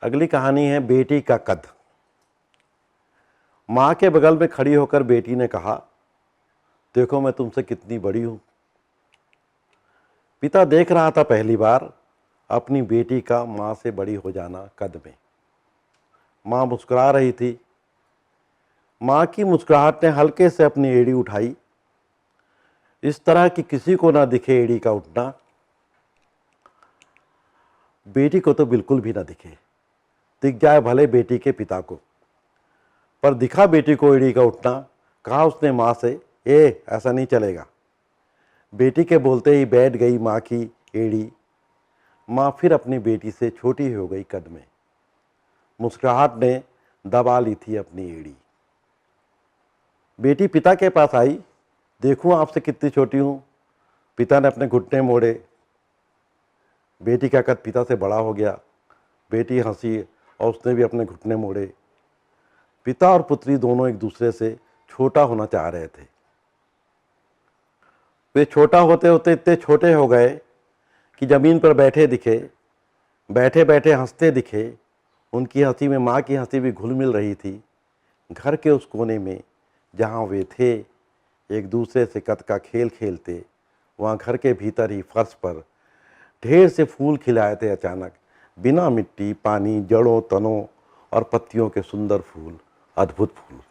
अगली कहानी है बेटी का कद। माँ के बगल में खड़ी होकर बेटी ने कहा, देखो मैं तुमसे कितनी बड़ी हूं। पिता देख रहा था पहली बार अपनी बेटी का माँ से बड़ी हो जाना कद में। माँ मुस्कुरा रही थी। माँ की मुस्कुराहट ने हल्के से अपनी एड़ी उठाई, इस तरह कि किसी को ना दिखे एड़ी का उठना। बेटी को तो बिल्कुल भी ना दिखे, दिख जाए भले बेटी के पिता को, पर दिखा बेटी को एड़ी का उठना। कहा उसने माँ से, ऐसा नहीं चलेगा। बेटी के बोलते ही बैठ गई माँ की एड़ी। माँ फिर अपनी बेटी से छोटी हो गई कद में। मुस्कुराहट ने दबा ली थी अपनी एड़ी। बेटी पिता के पास आई, देखूं आपसे कितनी छोटी हूं। पिता ने अपने घुटने मोड़े। बेटी का कद पिता से बड़ा हो गया। बेटी हंसी और उसने भी अपने घुटने मोड़े। पिता और पुत्री दोनों एक दूसरे से छोटा होना चाह रहे थे। वे छोटा होते होते इतने छोटे हो गए कि जमीन पर बैठे दिखे, बैठे बैठे हंसते दिखे। उनकी हंसी में माँ की हंसी भी घुल मिल रही थी। घर के उस कोने में जहाँ वे थे, एक दूसरे से कद का खेल खेलते, वहाँ घर के भीतर ही फर्श पर ढेर से फूल खिलाए थे अचानक, बिना मिट्टी, पानी, जड़ों, तनों और पत्तियों के सुंदर फूल, अद्भुत फूल।